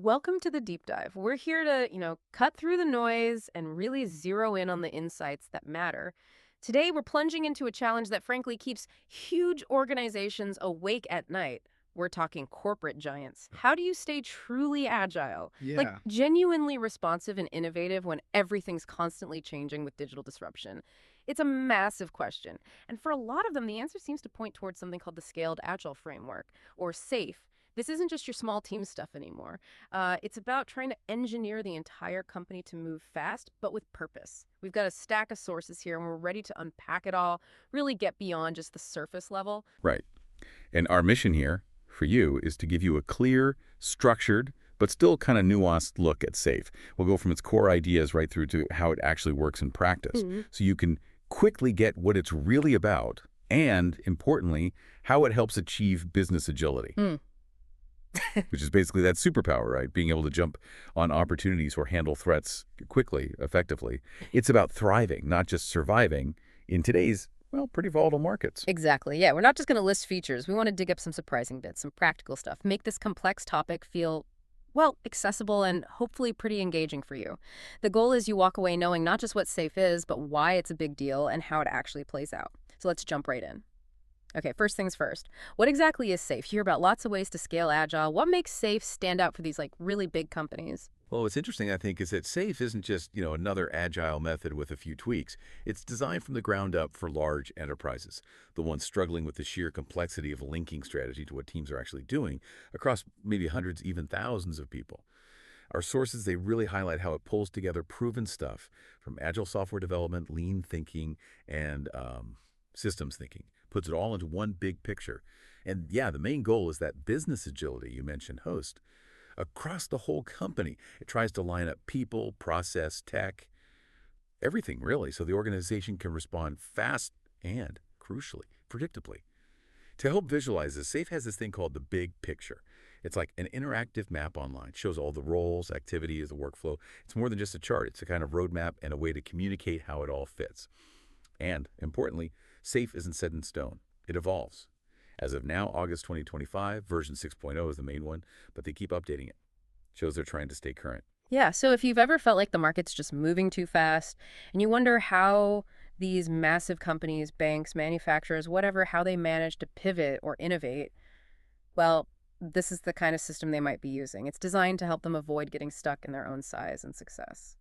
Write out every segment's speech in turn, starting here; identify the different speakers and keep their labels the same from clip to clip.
Speaker 1: Welcome to the deep dive. We're here to, cut through the noise and really zero in on the insights that matter. Today, we're plunging into a challenge that frankly keeps huge organizations awake at night. We're talking corporate giants. How do you stay truly agile, like
Speaker 2: Yeah.
Speaker 1: genuinely responsive and innovative when everything's constantly changing with digital disruption? It's a massive question. And for a lot of them, the answer seems to point towards something called the Scaled Agile Framework, or SAFe. This isn't just your small team stuff anymore. It's about trying to engineer the entire company to move fast, but with purpose. We've got a stack of sources here, and we're ready to unpack it all, really get beyond just the surface level.
Speaker 2: Right. And our mission here for you is to give you a clear, structured, but still kind of nuanced look at SAFe. We'll go from its core ideas right through to how it actually works in practice.
Speaker 1: Mhm.
Speaker 2: So you can quickly get what it's really about and, importantly, how it helps achieve business agility,
Speaker 1: Mm.
Speaker 2: which is basically that superpower, right? Being able to jump on opportunities or handle threats quickly, effectively. It's about thriving, not just surviving in today's, well, pretty volatile markets.
Speaker 1: Exactly. Yeah, we're not just going to list features. We want to dig up some surprising bits, some practical stuff, make this complex topic feel, well, accessible and hopefully pretty engaging for you. The goal is you walk away knowing not just what SAFe is, but why it's a big deal and how it actually plays out. So let's jump right in. Okay, first things first. What exactly is SAFe? You hear about lots of ways to scale agile. What makes SAFe stand out for these like really big companies?
Speaker 2: Well, what's interesting, I think, is that SAFe isn't just, another agile method with a few tweaks. It's designed from the ground up for large enterprises, the ones struggling with the sheer complexity of a linking strategy to what teams are actually doing across maybe hundreds, even thousands of people. Our sources, they really highlight how it pulls together proven stuff from agile software development, lean thinking, and systems thinking, puts it all into one big picture. And yeah, the main goal is that business agility you mentioned, host across the whole company. It tries to line up people, process, tech, everything really, so the organization can respond fast and, crucially, predictably. To help visualize this, SAFe has this thing called the big picture. It's like an interactive map online. It shows all the roles, activities, the workflow. It's more than just a chart. It's a kind of roadmap and a way to communicate how it all fits. And, importantly, SAFe isn't set in stone. It evolves. As of now, August 2025, version 6.0 is the main one, but they keep updating it. Shows they're trying to stay current.
Speaker 1: Yeah, so if you've ever felt like the market's just moving too fast and you wonder how these massive companies, banks, manufacturers, whatever, how they manage to pivot or innovate, well, this is the kind of system they might be using. It's designed to help them avoid getting stuck in their own size and success.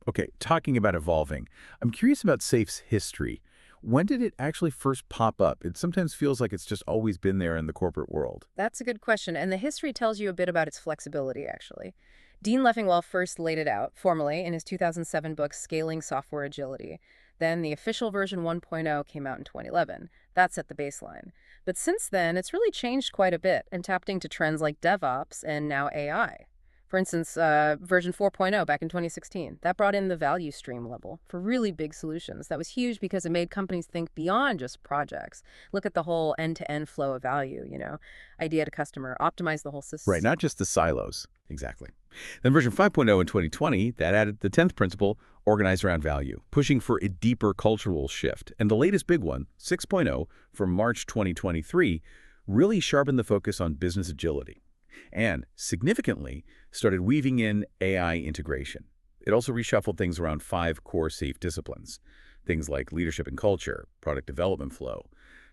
Speaker 2: Okay, talking about evolving, I'm curious about SAFe's history. When did it actually first pop up? It sometimes feels like it's just always been there in the corporate world.
Speaker 1: That's a good question, and the history tells you a bit about its flexibility, actually. Dean Leffingwell first laid it out formally in his 2007 book, Scaling Software Agility. Then the official version 1.0 came out in 2011. That set the baseline. But since then, it's really changed quite a bit and tapped into trends like DevOps and now AI. For instance, version 4.0 back in 2016, that brought in the value stream level for really big solutions. That was huge because it made companies think beyond just projects. Look at the whole end-to-end flow of value, idea to customer, optimize the whole
Speaker 2: Right,
Speaker 1: system.
Speaker 2: not just the silos. Exactly. Then version 5.0 in 2020, that added the 10th principle, organized around value, pushing for a deeper cultural shift. And the latest big one, 6.0, from March 2023, really sharpened the focus on business agility and, significantly, started weaving in AI integration. It also reshuffled things around five core SAFe disciplines, things like leadership and culture, product development flow,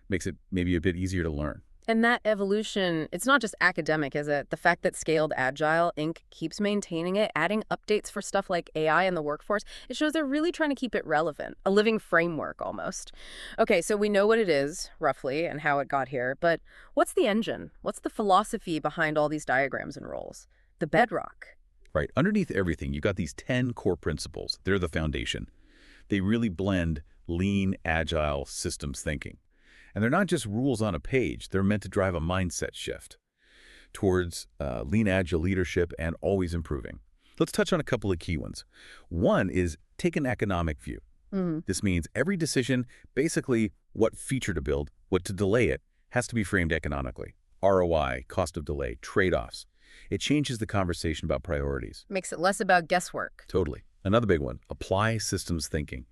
Speaker 2: makes it maybe a bit easier to learn.
Speaker 1: And that evolution, it's not just academic, is it? The fact that Scaled Agile Inc. keeps maintaining it, adding updates for stuff like AI in the workforce, it shows they're really trying to keep it relevant, a living framework almost. Okay, so we know what it is, roughly, and how it got here, but what's the engine? What's the philosophy behind all these diagrams and roles? The bedrock.
Speaker 2: Right, underneath everything, you've got these 10 core principles. They're the foundation. They really blend lean, agile systems thinking. And they're not just rules on a page. They're meant to drive a mindset shift towards lean, agile leadership and always improving. Let's touch on a couple of key ones. One is take an economic view.
Speaker 1: Hmm.
Speaker 2: This means every decision, basically what feature to build, what to delay it, has to be framed economically. ROI, cost of delay, trade-offs. It changes the conversation about priorities.
Speaker 1: Makes it less about guesswork.
Speaker 2: Totally. Another big one, apply systems thinking.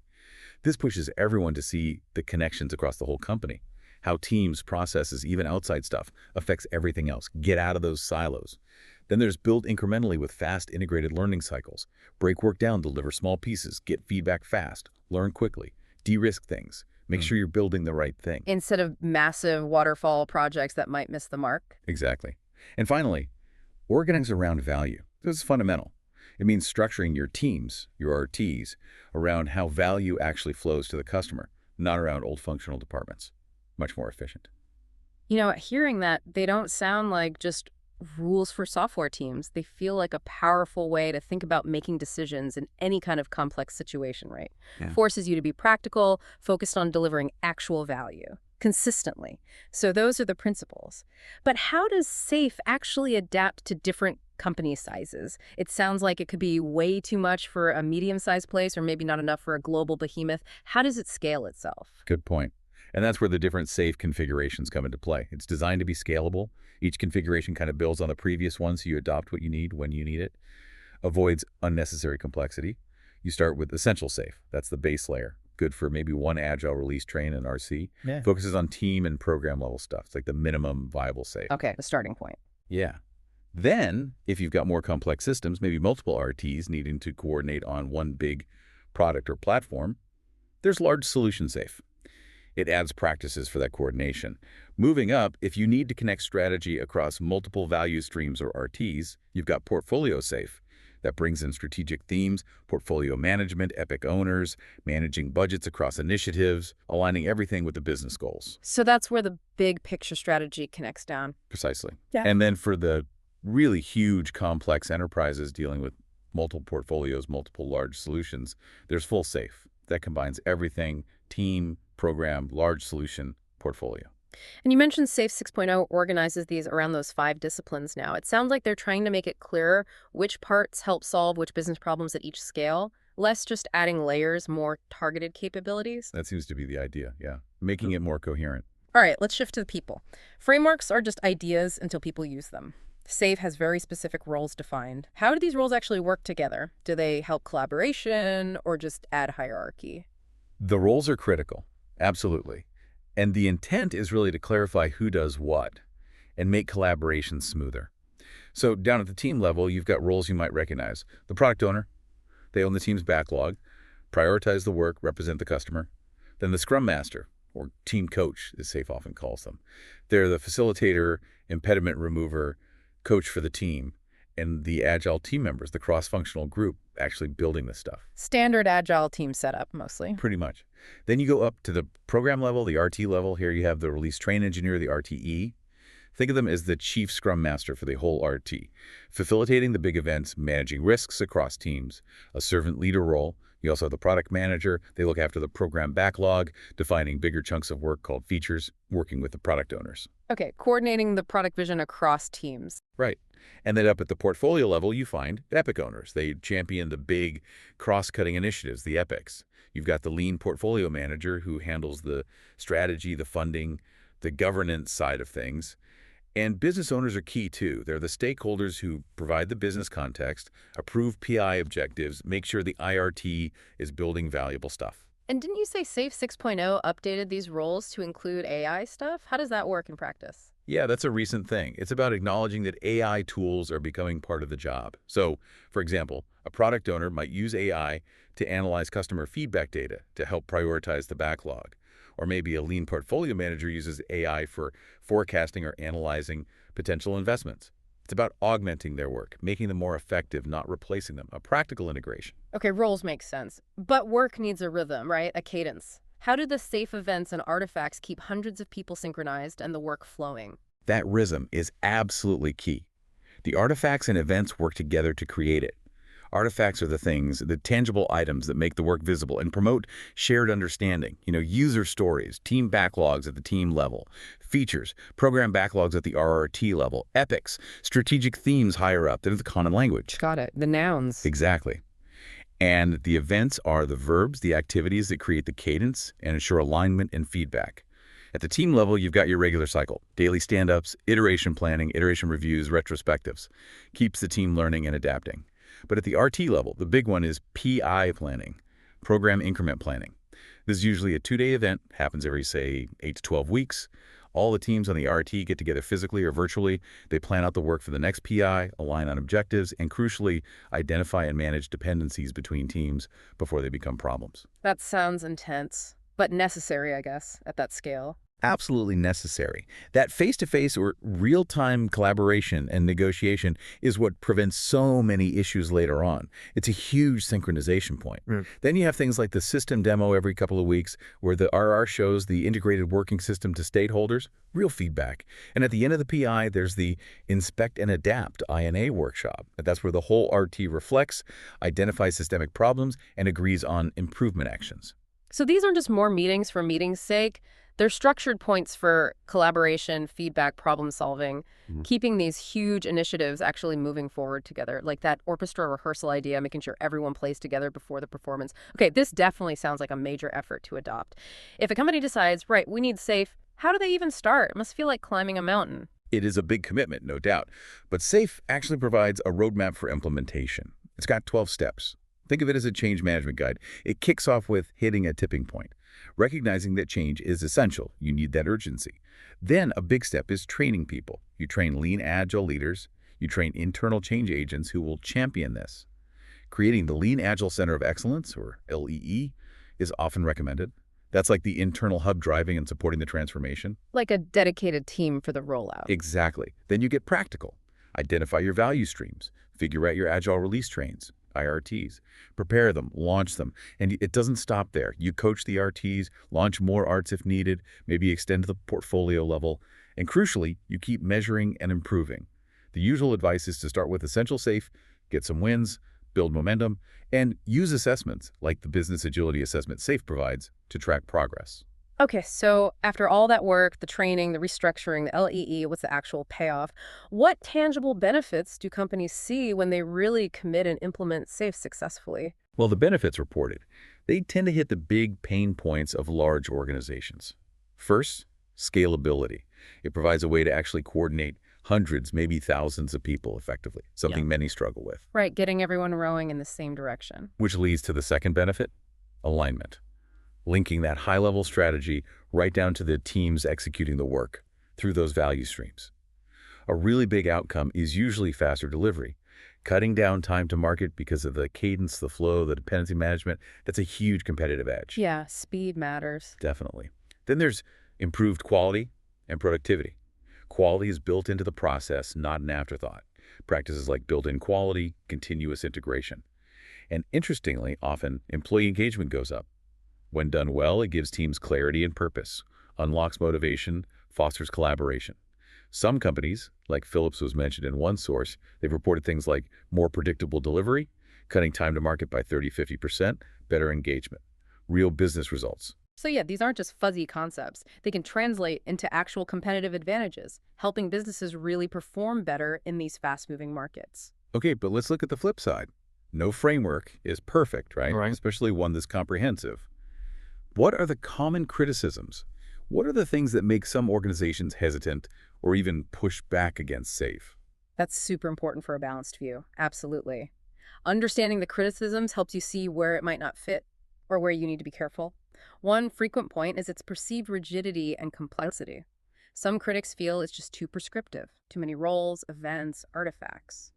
Speaker 2: This pushes everyone to see the connections across the whole company. How teams, processes, even outside stuff affects everything else. Get out of those silos. Then there's build incrementally with fast integrated learning cycles. Break work down, deliver small pieces, get feedback fast, learn quickly, de-risk things. Make
Speaker 1: Mm.
Speaker 2: sure you're building the right thing.
Speaker 1: Instead of massive waterfall projects that might miss the mark.
Speaker 2: Exactly. And finally, organize around value. This is fundamental. It means structuring your teams, your RTs, around how value actually flows to the customer, not around old functional departments. Much more efficient.
Speaker 1: Hearing that, they don't sound like just rules for software teams. They feel like a powerful way to think about making decisions in any kind of complex situation, right?
Speaker 2: Yeah.
Speaker 1: Forces you to be practical, focused on delivering actual value consistently. So those are the principles. But how does SAFE actually adapt to different company sizes? It sounds like it could be way too much for a medium-sized place or maybe not enough for a global behemoth. How does it scale itself?
Speaker 2: Good point. And that's where the different safe configurations come into play. It's designed to be scalable. Each configuration kind of builds on the previous one, so you adopt what you need when you need it. Avoids unnecessary complexity. You start with essential safe. That's the base layer. Good for maybe one agile release train and RC.
Speaker 1: Yeah.
Speaker 2: Focuses on team and program level stuff. It's like the minimum viable safe.
Speaker 1: Okay, the starting point.
Speaker 2: Yeah. Then, if you've got more complex systems, maybe multiple RTs needing to coordinate on one big product or platform, there's large solution safe. It adds practices for that coordination. Moving up, if you need to connect strategy across multiple value streams or RTs, you've got portfolio safe. That brings in strategic themes, portfolio management, epic owners, managing budgets across initiatives, aligning everything with the business goals.
Speaker 1: So that's where the big picture strategy connects down.
Speaker 2: Precisely.
Speaker 1: Yeah.
Speaker 2: And then for the really huge, complex enterprises dealing with multiple portfolios, multiple large solutions, there's full safe. That combines everything, team, program, large solution, portfolio.
Speaker 1: And you mentioned SAFe 6.0 organizes these around those 5 disciplines now. It sounds like they're trying to make it clearer which parts help solve which business problems at each scale, less just adding layers, more targeted capabilities.
Speaker 2: That seems to be the idea, yeah. Making it more coherent.
Speaker 1: All right, let's shift to the people. Frameworks are just ideas until people use them. SAFe has very specific roles defined. How do these roles actually work together? Do they help collaboration or just add hierarchy?
Speaker 2: The roles are critical, absolutely. And the intent is really to clarify who does what and make collaboration smoother. So down at the team level, you've got roles you might recognize. The product owner, they own the team's backlog, prioritize the work, represent the customer. Then the scrum master, or team coach, as SAFe often calls them. They're the facilitator, impediment remover, coach for the team, and the agile team members, the cross-functional group actually building this stuff.
Speaker 1: Standard agile team setup, mostly.
Speaker 2: Pretty much. Then you go up to the program level, the RT level. Here you have the release train engineer, the RTE. Think of them as the chief scrum master for the whole RT, facilitating the big events, managing risks across teams, a servant leader role. You also have the product manager. They look after the program backlog, defining bigger chunks of work called features, working with the product owners.
Speaker 1: Okay, coordinating the product vision across teams.
Speaker 2: Right. And then up at the portfolio level, you find epic owners. They champion the big cross-cutting initiatives, the epics. You've got the lean portfolio manager who handles the strategy, the funding, the governance side of things. And business owners are key too. They're the stakeholders who provide the business context, approve PI objectives, make sure the IRT is building valuable stuff.
Speaker 1: And didn't you say SAFe 6.0 updated these roles to include AI stuff? How does that work in practice?
Speaker 2: Yeah, that's a recent thing. It's about acknowledging that AI tools are becoming part of the job. So, for example, a product owner might use AI to analyze customer feedback data to help prioritize the backlog. Or maybe a lean portfolio manager uses AI for forecasting or analyzing potential investments. It's about augmenting their work, making them more effective, not replacing them, a practical integration.
Speaker 1: Okay, roles make sense. But work needs a rhythm, right? A cadence. How do the SAFe events and artifacts keep hundreds of people synchronized and the work flowing?
Speaker 2: That rhythm is absolutely key. The artifacts and events work together to create it. Artifacts are the things, the tangible items that make the work visible and promote shared understanding. User stories, team backlogs at the team level, features, program backlogs at the RRT level, epics, strategic themes higher up. They're the common language.
Speaker 1: Got it. The nouns.
Speaker 2: Exactly. And the events are the verbs, the activities that create the cadence and ensure alignment and feedback. At the team level, you've got your regular cycle, daily stand-ups, iteration planning, iteration reviews, retrospectives. Keeps the team learning and adapting. But at the RT level, the big one is PI planning, program increment planning. This is usually a 2-day event, happens every, say, 8 to 12 weeks. All the teams on the RT get together physically or virtually. They plan out the work for the next PI, align on objectives, and crucially, identify and manage dependencies between teams before they become problems.
Speaker 1: That sounds intense, but necessary, I guess, at that scale.
Speaker 2: Absolutely necessary. That face-to-face or real-time collaboration and negotiation is what prevents so many issues later on. It's a huge synchronization point. Then you have things like the system demo every couple of weeks where the RR shows the integrated working system to stakeholders, real feedback. And at the end of the PI, there's the Inspect and Adapt INA workshop. That's where the whole RT reflects, identifies systemic problems, and agrees on improvement actions.
Speaker 1: So these aren't just more meetings for meetings' sake. They're structured points for collaboration, feedback, problem solving, keeping these huge initiatives actually moving forward together, like that orchestra rehearsal idea, making sure everyone plays together before the performance. Okay, this definitely sounds like a major effort to adopt. If a company decides, right, we need SAFe, how do they even start? It must feel like climbing a mountain.
Speaker 2: It is a big commitment, no doubt. But SAFe actually provides a roadmap for implementation. It's got 12 steps. Think of it as a change management guide. It kicks off with hitting a tipping point, recognizing that change is essential. You need that urgency. Then a big step is training people. You train lean agile leaders. You train internal change agents who will champion this. Creating the Lean Agile Center of Excellence, or LEE, is often recommended. That's like the internal hub driving and supporting the transformation.
Speaker 1: Like a dedicated team for the rollout.
Speaker 2: Exactly. Then you get practical. Identify your value streams. Figure out your agile release trains. IRTs. Prepare them, launch them, and it doesn't stop there. You coach the RTs, launch more ARTs if needed, maybe extend to the portfolio level, and crucially, you keep measuring and improving. The usual advice is to start with essential SAFe, get some wins, build momentum, and use assessments like the Business Agility Assessment SAFe provides to track progress.
Speaker 1: Okay, so after all that work, the training, the restructuring, the LEE, what's the actual payoff? What tangible benefits do companies see when they really commit and implement SAFe successfully?
Speaker 2: Well, the benefits reported, they tend to hit the big pain points of large organizations. First, scalability. It provides a way to actually coordinate hundreds, maybe thousands of people effectively, something many struggle with.
Speaker 1: Right, getting everyone rowing in the same direction.
Speaker 2: Which leads to the second benefit, alignment. Linking that high-level strategy right down to the teams executing the work through those value streams. A really big outcome is usually faster delivery. Cutting down time to market because of the cadence, the flow, the dependency management, that's a huge competitive edge.
Speaker 1: Yeah, speed matters.
Speaker 2: Definitely. Then there's improved quality and productivity. Quality is built into the process, not an afterthought. Practices like built-in quality, continuous integration. And interestingly, often employee engagement goes up. When done well, it gives teams clarity and purpose, unlocks motivation, fosters collaboration. Some companies, like Philips was mentioned in one source, they've reported things like more predictable delivery, cutting time to market by 30–50%, better engagement, real business results.
Speaker 1: So yeah, these aren't just fuzzy concepts. They can translate into actual competitive advantages, helping businesses really perform better in these fast-moving markets.
Speaker 2: Okay, but let's look at the flip side. No framework is perfect, right? Especially one that's comprehensive. What are the common criticisms? What are the things that make some organizations hesitant or even push back against SAFe?
Speaker 1: That's super important for a balanced view. Absolutely. Understanding the criticisms helps you see where it might not fit or where you need to be careful. One frequent point is its perceived rigidity and complexity. Some critics feel it's just too prescriptive, too many roles, events, artifacts.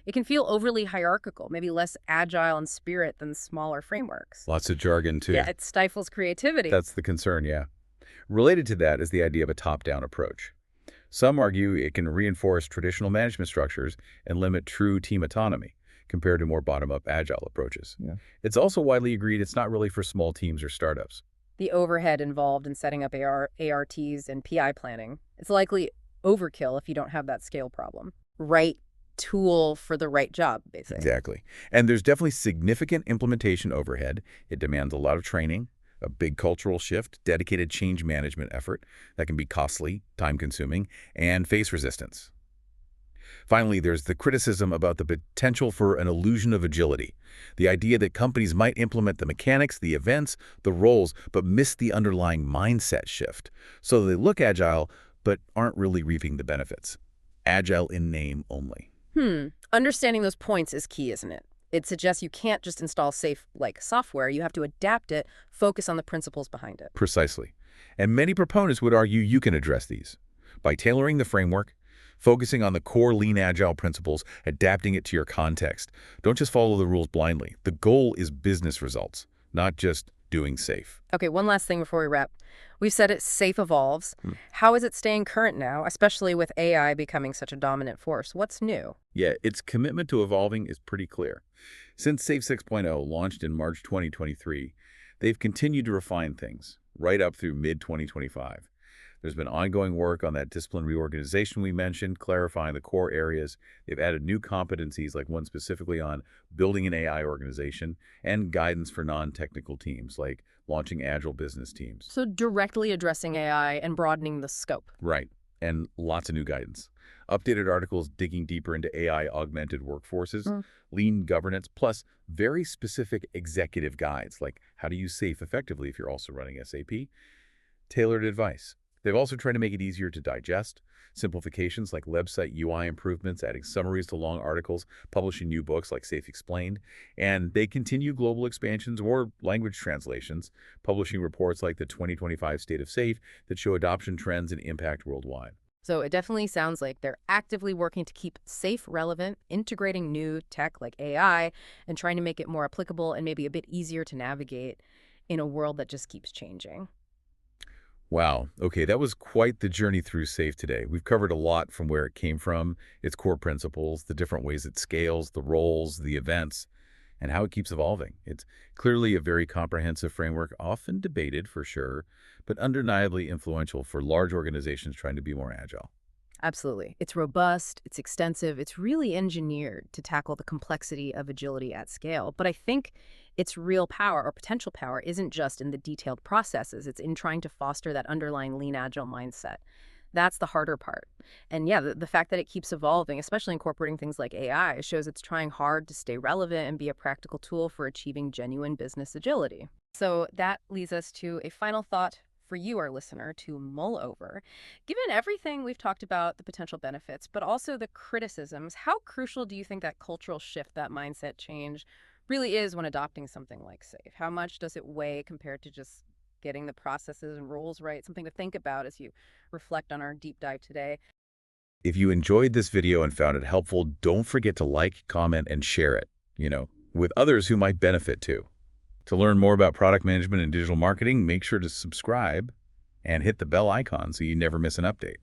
Speaker 1: It can feel overly hierarchical, maybe less agile in spirit than smaller frameworks.
Speaker 2: Lots of jargon, too.
Speaker 1: Yeah, it stifles creativity.
Speaker 2: That's the concern, yeah. Related to that is the idea of a top-down approach. Some argue it can reinforce traditional management structures and limit true team autonomy compared to more bottom-up agile approaches. It's also widely agreed it's not really for small teams or startups.
Speaker 1: The overhead involved in setting up ARTs and PI planning, it's likely overkill if you don't have that scale problem. Right tool for the right job, basically.
Speaker 2: Exactly. And there's definitely significant implementation overhead. It demands a lot of training, a big cultural shift, dedicated change management effort that can be costly, time-consuming, and face resistance. Finally, there's the criticism about the potential for an illusion of agility, the idea that companies might implement the mechanics, the events, the roles, but miss the underlying mindset shift. So they look agile, but aren't really reaping the benefits. Agile in name only.
Speaker 1: Understanding those points is key, isn't it? It suggests you can't just install SAFe like software. You have to adapt it, focus on the principles behind it.
Speaker 2: Precisely. And many proponents would argue you can address these by tailoring the framework, focusing on the core lean agile principles, adapting it to your context. Don't just follow the rules blindly. The goal is business results, not just doing safe.
Speaker 1: Okay, one last thing before we wrap. We've said it safe evolves.
Speaker 2: Hmm.
Speaker 1: How is it staying current now, especially with AI becoming such a dominant force? What's new?
Speaker 2: Yeah, its commitment to evolving is pretty clear. Since Safe 6.0 launched in March 2023, they've continued to refine things, right up through mid-2025. There's been ongoing work on that discipline reorganization we mentioned, clarifying the core areas. They've added new competencies, like one specifically on building an AI organization, and guidance for non-technical teams, like launching agile business teams.
Speaker 1: So directly addressing AI and broadening the scope.
Speaker 2: Right, and lots of new guidance. Updated articles digging deeper into AI-augmented workforces,
Speaker 1: Mm.
Speaker 2: lean governance, plus very specific executive guides, like how to use SAFe effectively if you're also running SAP, tailored advice. They've also tried to make it easier to digest, simplifications like website UI improvements, adding summaries to long articles, publishing new books like Safe Explained, and they continue global expansions or language translations, publishing reports like the 2025 State of Safe that show adoption trends and impact worldwide.
Speaker 1: So it definitely sounds like they're actively working to keep safe relevant, integrating new tech like AI, and trying to make it more applicable and maybe a bit easier to navigate in a world that just keeps changing.
Speaker 2: Wow. Okay, that was quite the journey through SAFe today. We've covered a lot from where it came from, its core principles, the different ways it scales, the roles, the events, and how it keeps evolving. It's clearly a very comprehensive framework, often debated for sure, but undeniably influential for large organizations trying to be more agile.
Speaker 1: Absolutely. It's robust, it's extensive, it's really engineered to tackle the complexity of agility at scale. But I think its real power or potential power isn't just in the detailed processes, it's in trying to foster that underlying lean agile mindset. That's the harder part. And yeah, the fact that it keeps evolving, especially incorporating things like AI, shows it's trying hard to stay relevant and be a practical tool for achieving genuine business agility. So that leads us to a final thought for you, our listener, to mull over. Given everything we've talked about, the potential benefits, but also the criticisms, how crucial do you think that cultural shift, that mindset change, really is when adopting something like SAFe? How much does it weigh compared to just getting the processes and rules right? Something to think about as you reflect on our deep dive today.
Speaker 2: If you enjoyed this video and found it helpful, don't forget to like, comment, and share it, with others who might benefit too. To learn more about product management and digital marketing, make sure to subscribe and hit the bell icon so you never miss an update.